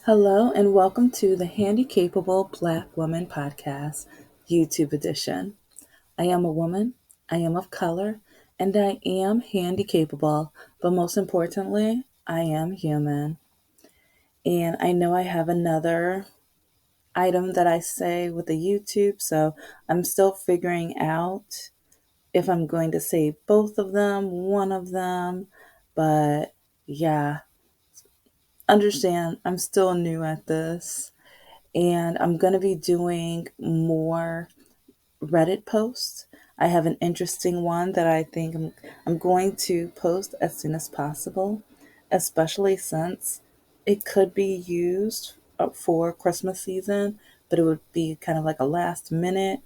Hello and welcome to the Handicapable Black Woman Podcast, YouTube edition. I am a woman, I am of color, and I am handicapable, but most importantly, I am human. And I know I have another item that I say with the YouTube, so I'm still figuring out if I'm going to say both of them, one of them, but yeah, understand I'm still new at this. And I'm going to be doing more Reddit posts. I have an interesting one that I think I'm going to post as soon as possible, especially since it could be used for Christmas season, but it would be kind of like a last minute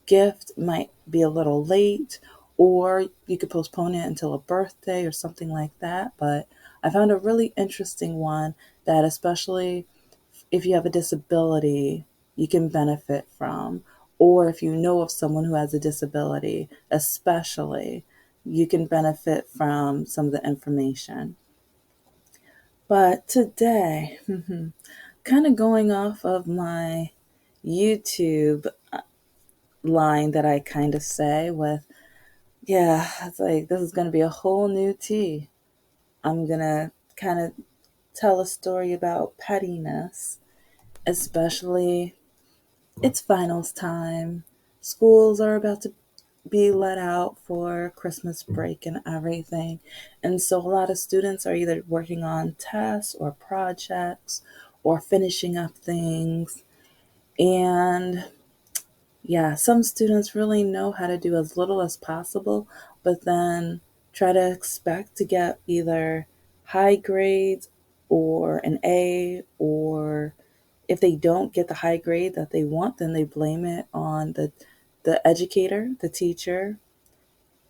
gift, might be a little late, or you could postpone it until a birthday or something like that. But I found a really interesting one that, especially if you have a disability, you can benefit from, or if you know of someone who has a disability, especially, you can benefit from some of the information. But today, kind of going off of my YouTube line that I kind of say with, yeah, it's like this is going to be a whole new tea. I'm going to kind of tell a story about pettiness, especially it's finals time. Schools are about to be let out for Christmas break and everything. And so a lot of students are either working on tests or projects or finishing up things. And yeah, some students really know how to do as little as possible, but then try to expect to get either high grades or an A, or if they don't get the high grade that they want, then they blame it on the educator, the teacher,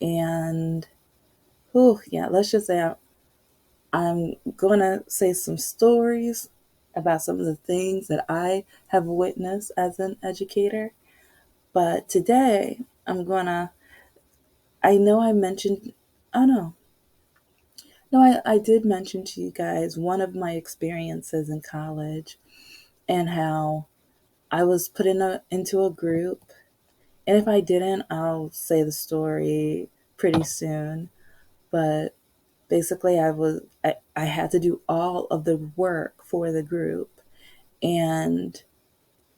and yeah, let's just say I'm gonna say some stories about some of the things that I have witnessed as an educator. But today I'm gonna, I know I mentioned, oh no, I did mention to you guys one of my experiences in college and how I was put into a group. And if I didn't, I'll say the story pretty soon. But basically, I had to do all of the work for the group, and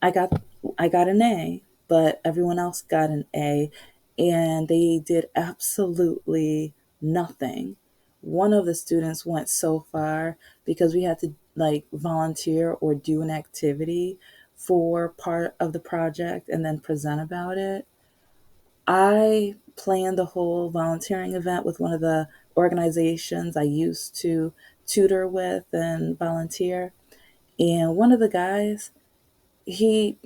I got I got an A, but everyone else got an A, and they did absolutely nothing. One of the students went so far because we had to like volunteer or do an activity for part of the project and then present about it. I planned the whole volunteering event with one of the organizations I used to tutor with and volunteer. And one of the guys, he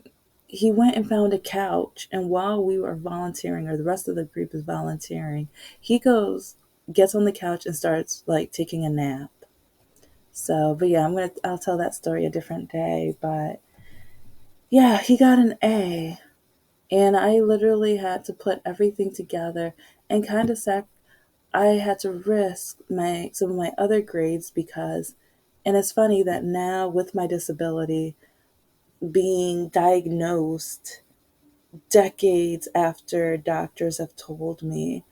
he went and found a couch, and while we were volunteering, or the rest of the group is volunteering, he gets on the couch and starts like taking a nap. So, but yeah, I'll tell that story a different day. But yeah, he got an A, and I literally had to put everything together and kind of I had to risk my some of my other grades because, and it's funny that now with my disability being diagnosed decades after doctors have told me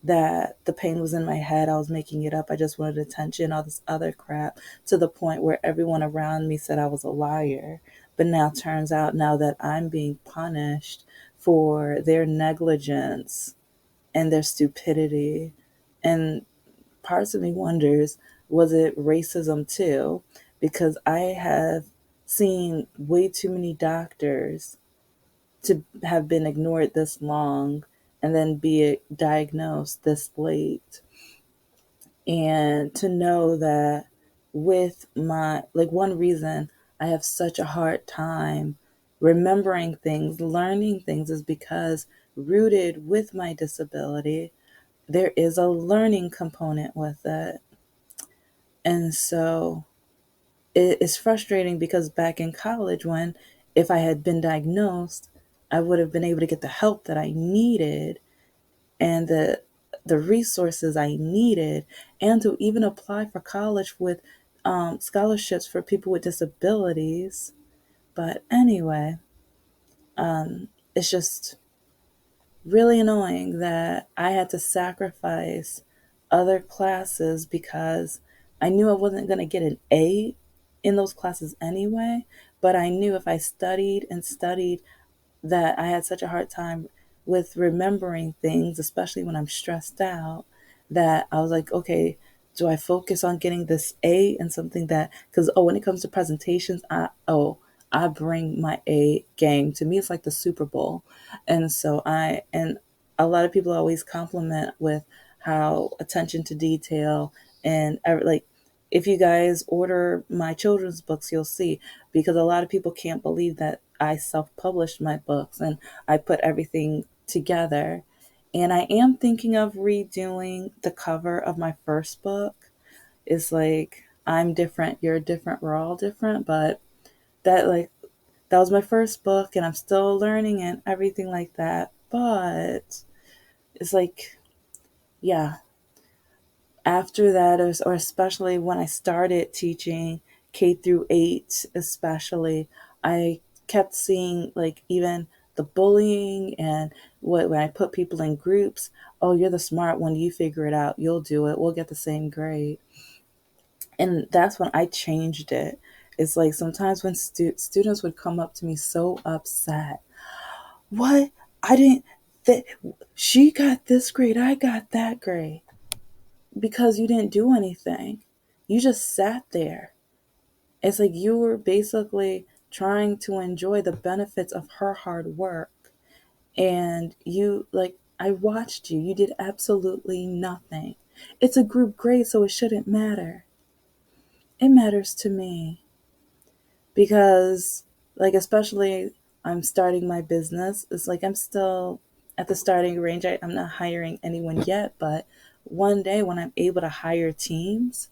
that the pain was in my head, I was making it up, I just wanted attention, all this other crap, to the point where everyone around me said I was a liar. But now turns out now that I'm being punished for their negligence and their stupidity. And parts of me wonders, was it racism too? Because I have seen way too many doctors to have been ignored this long and then be diagnosed this late. And to know that with my, like, one reason I have such a hard time remembering things, learning things, is because rooted with my disability, there is a learning component with it. And so it is frustrating because back in college, when if I had been diagnosed, I would have been able to get the help that I needed and the resources I needed, and to even apply for college with scholarships for people with disabilities. But anyway, it's just really annoying that I had to sacrifice other classes because I knew I wasn't going to get an A in those classes anyway. But I knew if I studied and studied, that I had such a hard time with remembering things, especially when I'm stressed out, that I was like, okay, do I focus on getting this A in something that, because, when it comes to presentations, I bring my A game. To me, it's like the Super Bowl. And a lot of people always compliment with how attention to detail and like, if you guys order my children's books, you'll see, because a lot of people can't believe that I self published my books and I put everything together. And I am thinking of redoing the cover of my first book. It's like, I'm different, you're different, we're all different. But that, like, that was my first book and I'm still learning and everything like that. But it's like, yeah, after that, or especially when I started teaching K through 8, especially, I kept seeing, like, even the bullying and when I put people in groups. Oh, you're the smart one, you figure it out, you'll do it, we'll get the same grade. And that's when I changed it. It's like sometimes when students would come up to me so upset, what, I didn't, that she got this grade, I got that grade, because you didn't do anything. You just sat there. It's like you were basically trying to enjoy the benefits of her hard work. And you, like, I watched you. You did absolutely nothing. It's a group grade, so it shouldn't matter. It matters to me because, like, especially I'm starting my business. It's like I'm still at the starting range. I'm not hiring anyone yet, but one day when I'm able to hire teams,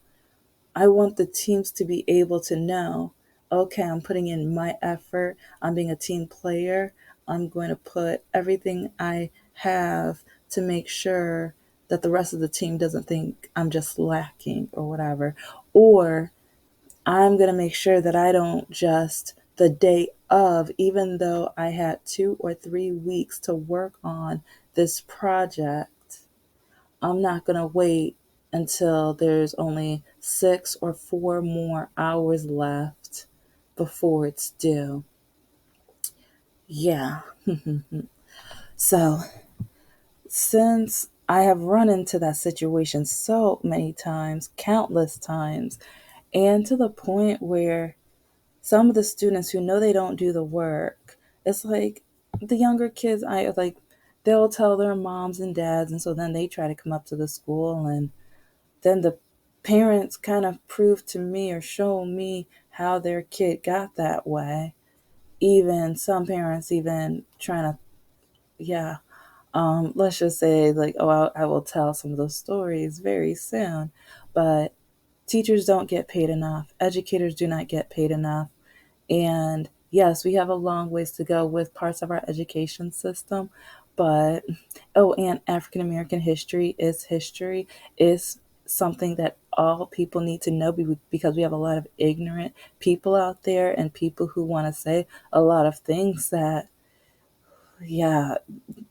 I want the teams to be able to know, okay, I'm putting in my effort. I'm being a team player. I'm going to put everything I have to make sure that the rest of the team doesn't think I'm just lacking or whatever. Or I'm going to make sure that I don't just the day of, even though I had 2 or 3 weeks to work on this project, I'm not going to wait until there's only 6 or 4 more hours left before it's due. Yeah. So, since I have run into that situation so many times, countless times, and to the point where some of the students who know they don't do the work, it's like the younger kids, I like, they'll tell their moms and dads, and so then they try to come up to the school, and then the parents kind of prove to me or show me how their kid got that way. Even some parents even trying to, yeah, let's just say, like, oh, I will tell some of those stories very soon. But teachers don't get paid enough. Educators do not get paid enough. And yes, we have a long ways to go with parts of our education system. But, oh, and African American history, is something that all people need to know, because we have a lot of ignorant people out there and people who want to say a lot of things that, yeah,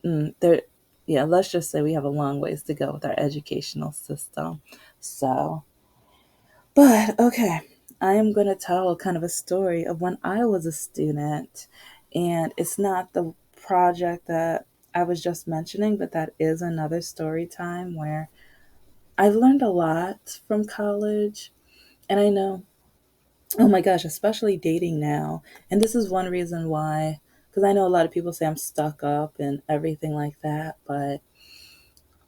they're, yeah, let's just say we have a long ways to go with our educational system. So, but okay, I am going to tell kind of a story of when I was a student. And it's not the project that I was just mentioning, but that is another story time where I've learned a lot from college. And I know, oh my gosh, especially dating now. And this is one reason why, because I know a lot of people say I'm stuck up and everything like that. But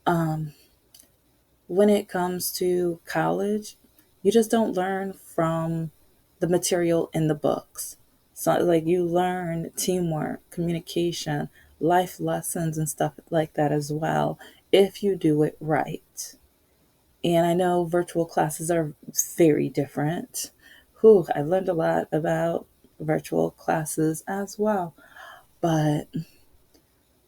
um, when it comes to college, you just don't learn from the material in the books. So, like, you learn teamwork, communication, life lessons, and stuff like that as well, if you do it right. And I know virtual classes are very different. Whew, I learned a lot about virtual classes as well. But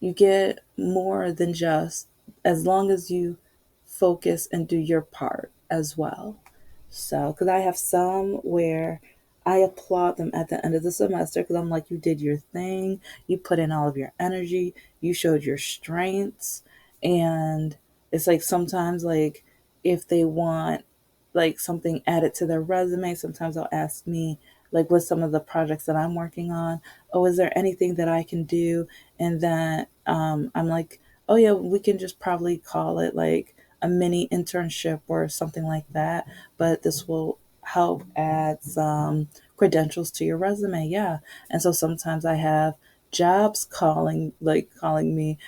you get more than just, as long as you focus and do your part as well. So, because I have some where I applaud them at the end of the semester because I'm like, you did your thing, you put in all of your energy, you showed your strengths. And it's like sometimes, like, if they want like something added to their resume, sometimes they'll ask me, like, with some of the projects that I'm working on, oh, is there anything that I can do? And then I'm like, oh, yeah, we can just probably call it like a mini internship or something like that, but this will help add some credentials to your resume. Yeah. And so sometimes I have jobs calling me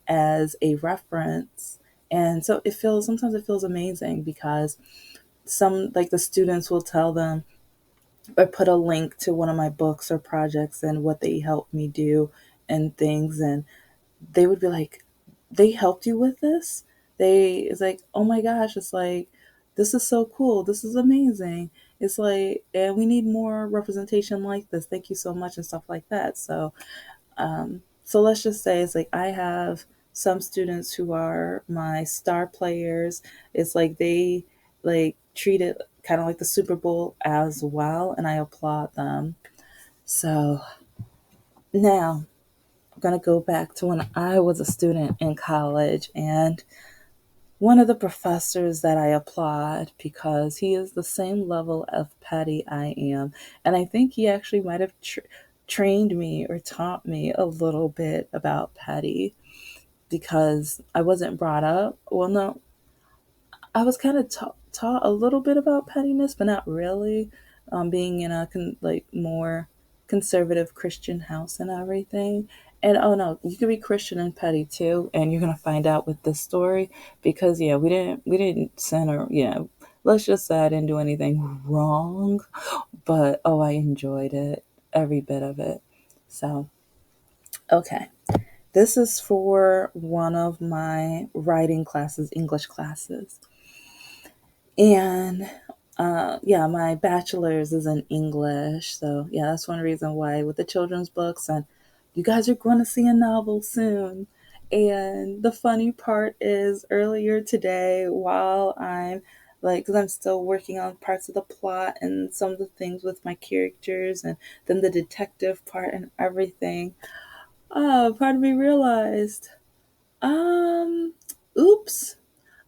as a reference. And so sometimes it feels amazing because some, like, the students will tell them or put a link to one of my books or projects and what they helped me do and things. And they would be like, they helped you with this? It's like, oh my gosh, it's like, this is so cool. This is amazing. It's like, and we need more representation like this. Thank you so much and stuff like that. So let's just say it's like I have some students who are my star players. It's like they like treat it kind of like the Super Bowl as well, and I applaud them. So now I'm gonna go back to when I was a student in college, and one of the professors that I applaud because he is the same level of petty I am, and I think he actually might have trained me or taught me a little bit about petty because I wasn't brought up. Well, no, I was kind of taught a little bit about pettiness, but not really. Being in a like more conservative Christian house and everything. And oh no, you could be Christian and petty too, and you're gonna find out with this story because yeah, we didn't sin or yeah. Let's just say I didn't do anything wrong, but oh, I enjoyed it, every bit of it. So okay, this is for one of my writing classes, English classes. And yeah, my bachelor's is in English. So yeah, that's one reason why with the children's books, and you guys are going to see a novel soon. And the funny part is earlier today, while I'm like, because I'm still working on parts of the plot and some of the things with my characters and then the detective part and everything, part of me realized, um, oops,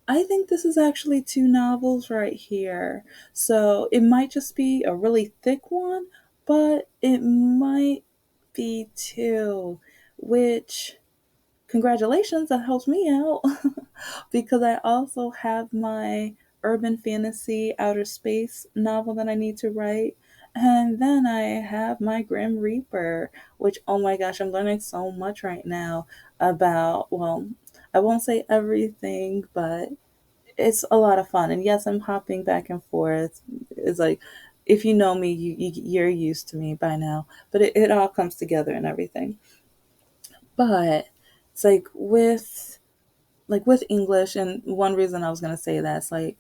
I think this is actually two novels right here. So it might just be a really thick one, but it might be two, which, congratulations, that helps me out because I also have my urban fantasy outer space novel that I need to write. And then I have my Grim Reaper, which, oh my gosh, I'm learning so much right now about, well, I won't say everything, but it's a lot of fun. And yes, I'm hopping back and forth. It's like, if you know me, you're used to me by now. But it all comes together and everything. But it's like with English, and one reason I was gonna say that is like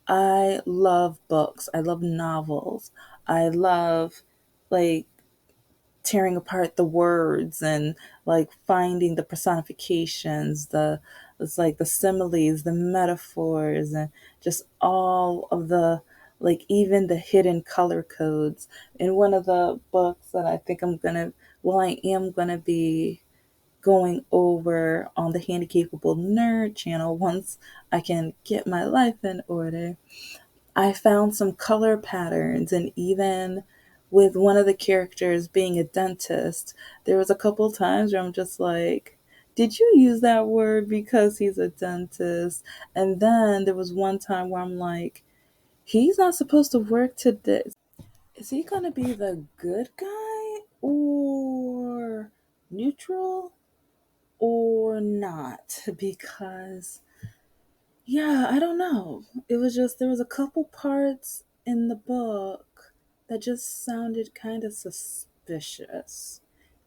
I love books. I love novels. I love like tearing apart the words and like finding the personifications, it's like the similes, the metaphors, and just all of the, like, even the hidden color codes. In one of the books that I think I am gonna be going over on the Handicapable Nerd channel once I can get my life in order, I found some color patterns, and even with one of the characters being a dentist, there was a couple times where I'm just like, did you use that word because he's a dentist? And then there was one time where I'm like, he's not supposed to work today. Is he going to be the good guy or neutral or not? Because yeah, I don't know. It was just, there was a couple parts in the book that just sounded kind of suspicious.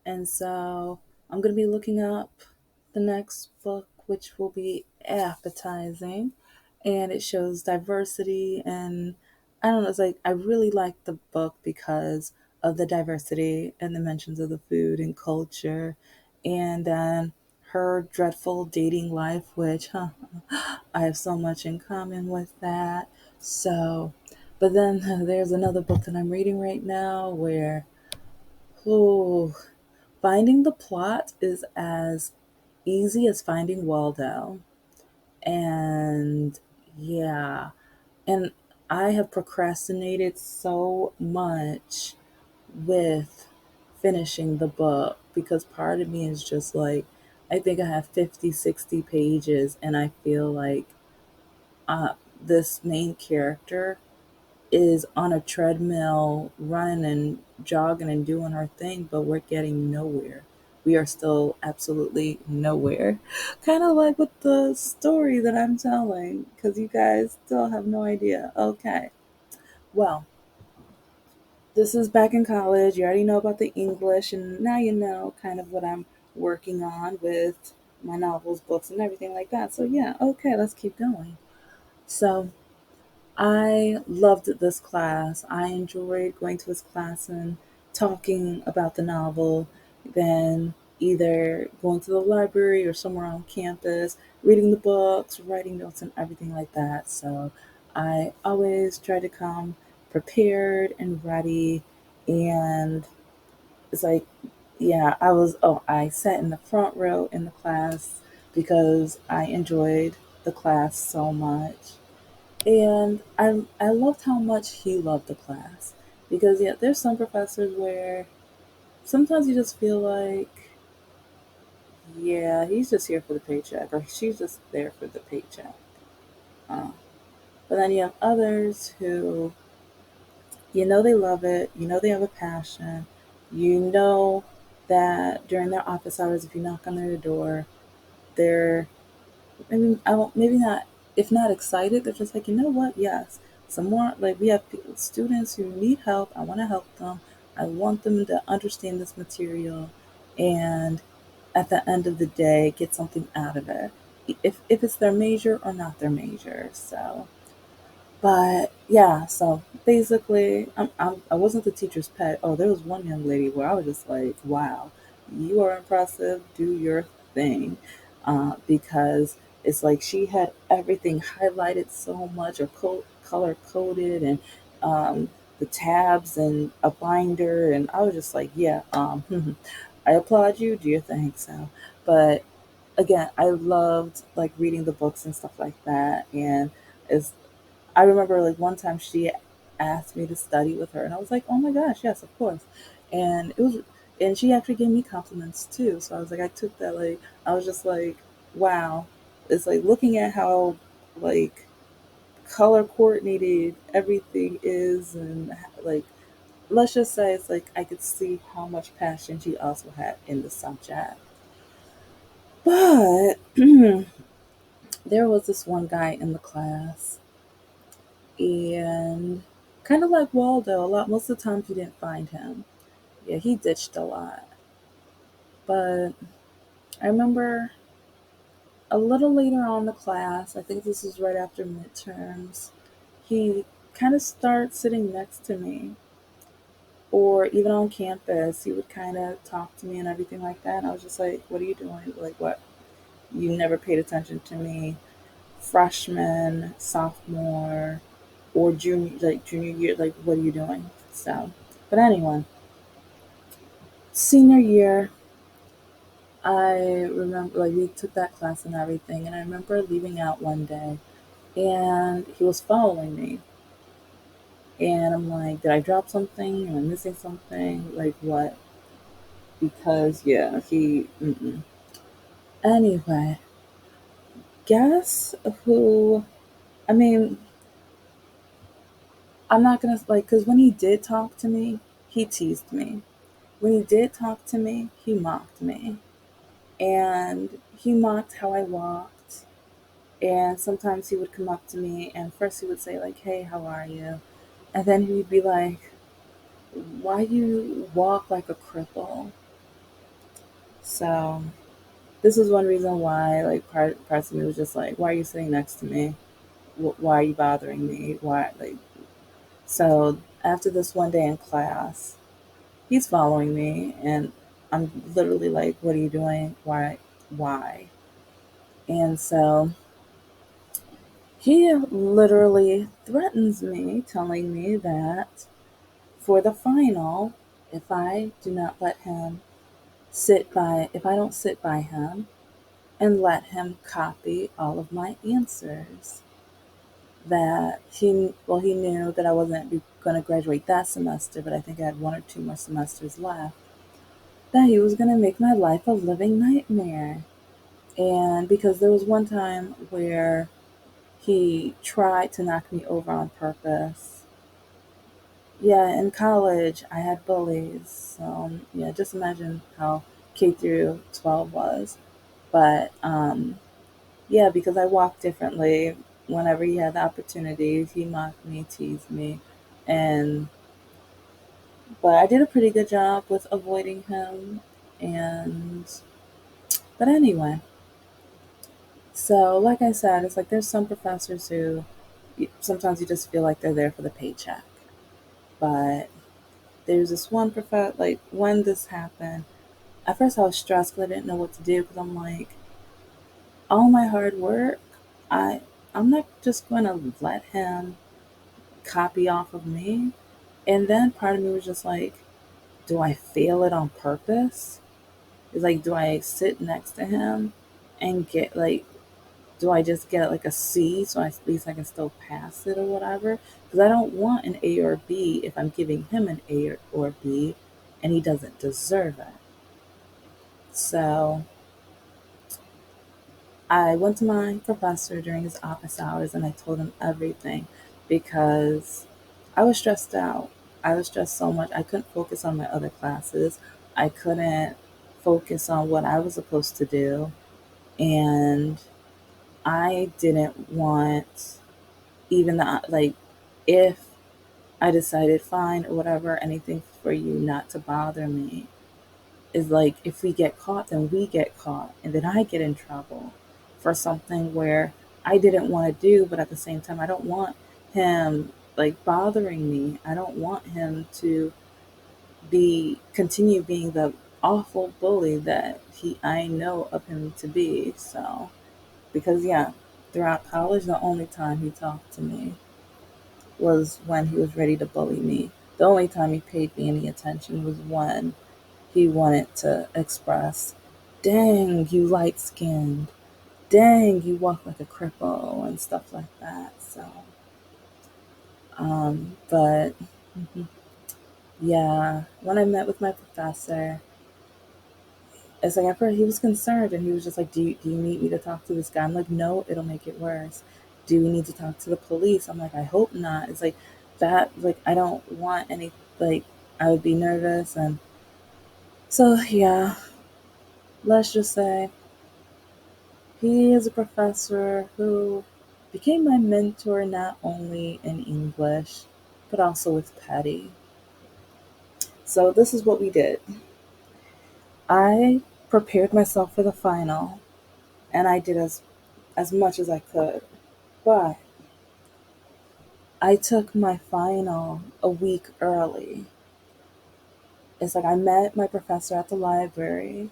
And so I'm going to be looking up the next book, which will be appetizing. And it shows diversity. And I don't know, it's like I really like the book because of the diversity and the mentions of the food and culture. And then her dreadful dating life, which, I have so much in common with that. So But then there's another book that I'm reading right now where, oh, finding the plot is as easy as finding Waldo. And yeah, and I have procrastinated so much with finishing the book because part of me is just like, I think I have 50, 60 pages, and I feel like uh, this main character is on a treadmill running and jogging and doing her thing, but we're getting nowhere. We are still absolutely nowhere. Kind of like with the story that I'm telling, because you guys still have no idea. Okay. Well, this is back in college. You already know about the English, and now you know kind of what I'm working on with my novels, books, and everything like that. So, yeah, okay, let's keep going. So, I loved this class. I enjoyed going to this class and talking about the novel, then either going to the library or somewhere on campus, reading the books, writing notes, and everything like that. So I always try to come prepared and ready. And it's like, yeah, I sat in the front row in the class because I enjoyed the class so much. And I loved how much he loved the class. Because yeah, there's some professors where sometimes you just feel like, yeah, he's just here for the paycheck, or she's just there for the paycheck. Uh, but then you have others who, you know, they love it, you know, they have a passion, you know that during their office hours, if you knock on their door, they're maybe I won't, maybe not, if not excited, they're just like, you know what, yes, some more, like we have students who need help, I want to help them, I want them to understand this material, and at the end of the day get something out of it, if it's their major or not their major. So but yeah, so basically, I wasn't the teacher's pet. Oh, there was one young lady where I was just like, wow, you are impressive, do your thing. Because it's like she had everything highlighted so much or color coded, and the tabs and a binder. And I was just like, yeah, I applaud you, do your thing. So, but again, I loved like reading the books and stuff like that. And it's I remember like one time she asked me to study with her, and I was like, "Oh my gosh, yes, of course." And and she actually gave me compliments too. So I was like, I took that like, I was just like, wow. It's like looking at how like color coordinated everything is, and like let's just say it's like I could see how much passion she also had in the subject. But there was this one guy in the class, and kind of like Waldo, a lot most of the times you didn't find him. Yeah, he ditched a lot. But I remember a little later on in the class, I think this was right after midterms, he kind of started sitting next to me, or even on campus, he would kind of talk to me and everything like that. And I was just like, "What are you doing? Like, what? You never paid attention to me, freshman, sophomore, or junior year. Like, what are you doing?" So, but anyway, senior year, I remember like we took that class and everything, and I remember leaving out one day, and he was following me, and I'm like, did I drop something? Am I missing something? Like what? Because yeah, he. Mm-mm. Anyway, guess who? I mean, I'm not gonna like because when he did talk to me, he teased me. When he did talk to me, he mocked me, and he mocked how I walked. And sometimes he would come up to me, and first he would say like, "Hey, how are you?" And then he would be like, "Why you walk like a cripple?" So this is one reason why like parts of me was just like, "Why are you sitting next to me? Why are you bothering me? Why like?" So after this one day in class, he's following me, and I'm literally like, "What are you doing? Why? Why?" And so He literally threatens me, telling me that for the final, if I do not let him if I don't sit by him and let him copy all of my answers, that he knew that I wasn't going to graduate that semester, but I think I had 1 or 2 more semesters left, that he was going to make my life a living nightmare. And because there was one time where he tried to knock me over on purpose. Yeah, in college, I had bullies. So, yeah, just imagine how K through 12 was. But, yeah, because I walked differently, whenever he had the opportunity, he mocked me, teased me. And, but I did a pretty good job with avoiding him. And, but anyway, so like I said, it's like there's some professors who sometimes you just feel like they're there for the paycheck. But there's this one professor, like when this happened, at first I was stressed because I didn't know what to do because I'm like, all my hard work, I I'm not just going to let him copy off of me. And then part of me was just like, do I fail it on purpose? It's like, do I sit next to him and get like, do I just get like a C so at least I can still pass it or whatever? Because I don't want an A or B if I'm giving him an A or B and he doesn't deserve it. So I went to my professor during his office hours and I told him everything because I was stressed out. I was stressed so much. I couldn't focus on my other classes. I couldn't focus on what I was supposed to do. And I didn't want even like, if I decided, fine, or whatever, anything for you not to bother me, is like if we get caught, then we get caught, and then I get in trouble for something where I didn't want to do, but at the same time, I don't want him like bothering me. I don't want him to continue being the awful bully that I know of him to be. So, because yeah, throughout college, the only time he talked to me was when he was ready to bully me. The only time he paid me any attention was when he wanted to express, dang, you light skinned. Dang, you walk like a cripple and stuff like that. So, but yeah, when I met with my professor, it's like at first he was concerned and he was just like, do you need me to talk to this guy? I'm like, no, it'll make it worse. Do we need to talk to the police? I'm like, I hope not. It's like that, like, I don't want any, like, I would be nervous. And so, yeah, let's just say he is a professor who became my mentor not only in English, but also with Petty. So, this is what we did. I prepared myself for the final, and I did as much as I could. But I took my final a week early. It's like I met my professor at the library.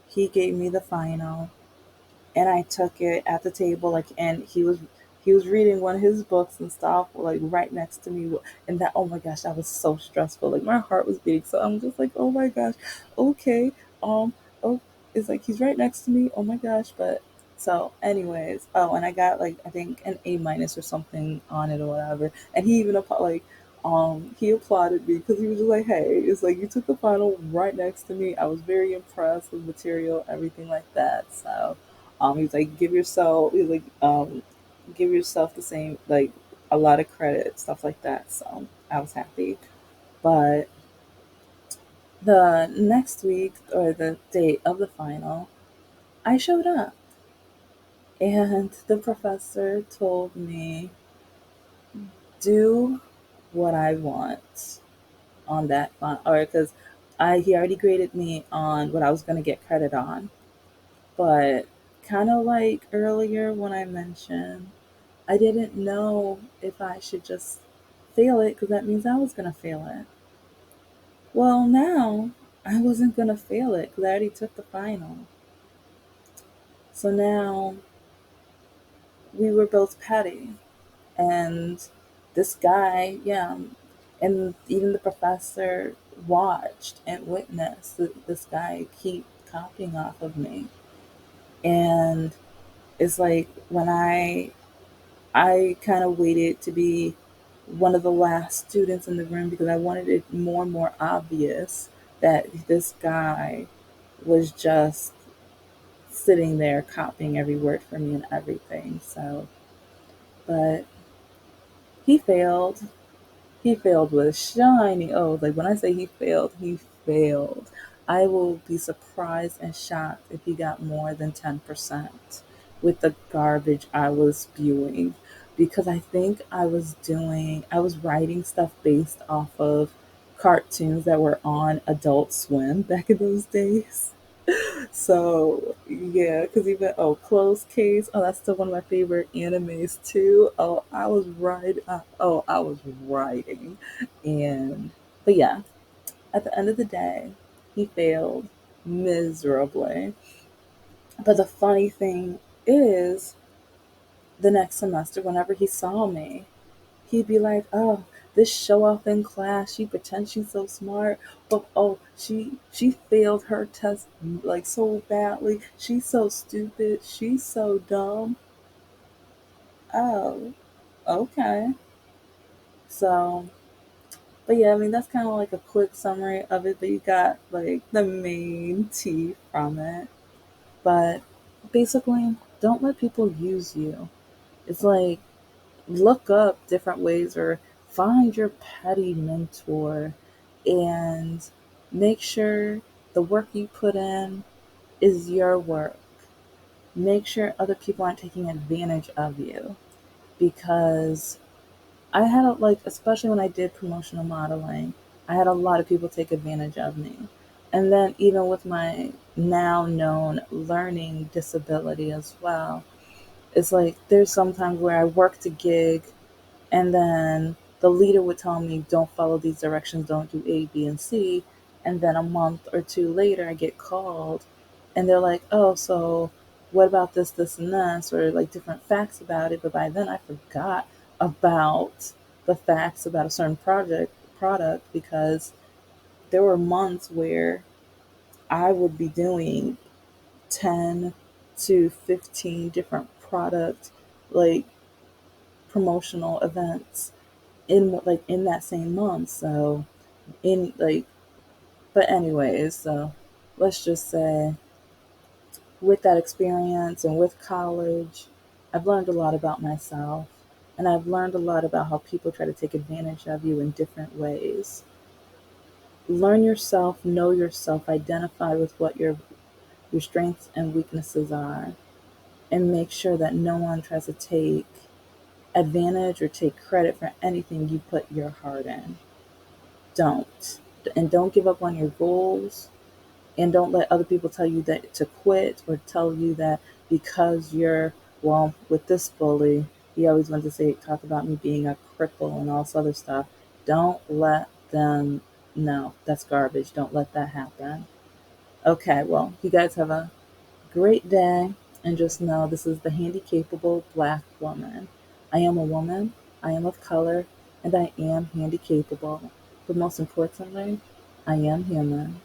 He gave me the final and I took it at the table, like, and he was reading one of his books and stuff like right next to me, and that, oh my gosh, that was so stressful, like my heart was beating, so I'm just like, oh my gosh, okay, oh, it's like he's right next to me, oh my gosh. But so anyways, oh, and I got like I think an A minus or something on it or whatever, and he even he applauded me because he was just like, hey, it's like you took the final right next to me. I was very impressed with material, everything like that. So he's like, give yourself the same, like, a lot of credit, stuff like that. So I was happy. But the next week or the date of the final, I showed up and the professor told me, do what I want on that fun, or because he already graded me on what I was going to get credit on. But kind of like earlier when I mentioned I didn't know if I should just fail it because that means I was going to fail it. Well, now I wasn't going to fail it because I already took the final. So now we were both petty. And this guy, yeah, and even the professor watched and witnessed this guy keep copying off of me. And it's like when I kind of waited to be one of the last students in the room because I wanted it more and more obvious that this guy was just sitting there copying every word from me and everything. So, but he failed. He failed with a shiny. Oh, like when I say he failed. I will be surprised and shocked if he got more than 10% with the garbage I was spewing. Because I was writing stuff based off of cartoons that were on Adult Swim back in those days. So yeah, because even close case. Oh, that's still one of my favorite animes too. I was writing, and but yeah, at the end of the day, he failed miserably. But the funny thing is, the next semester, whenever he saw me, he'd be like, "Oh, this show off in class, she pretends she's so smart, but oh, she failed her test like so badly. She's so stupid. She's so dumb." Oh, okay. So, but yeah, I mean that's kind of like a quick summary of it, but you got like the main tea from it. But basically, don't let people use you. It's like look up different ways or find your petty mentor and make sure the work you put in is your work. Make sure other people aren't taking advantage of you because I had like especially when I did promotional modeling, I had a lot of people take advantage of me. And then even with my now known learning disability as well, it's like there's sometimes where I worked a gig and then the leader would tell me, don't follow these directions, don't do A, B, and C. And then a month or two later, I get called and they're like, oh, so what about this, this, and this, or like different facts about it. But by then, I forgot about the facts about a certain product because there were months where I would be doing 10 to 15 different product like promotional events in that same month. So in like but anyways, so let's just say with that experience and with college, I've learned a lot about myself and I've learned a lot about how people try to take advantage of you in different ways. Learn yourself, know yourself, identify with what your strengths and weaknesses are, and make sure that no one tries to take advantage or take credit for anything you put your heart in. Don't. And don't give up on your goals. And don't let other people tell you that to quit or tell you that because you're, well, with this bully, he always wanted to talk about me being a cripple and all this other stuff. Don't let them, no, that's garbage. Don't let that happen. Okay, well, you guys have a great day. And just know this is the Handicapable Black woman. I am a woman, I am of color, and I am handicapable. But most importantly, I am human.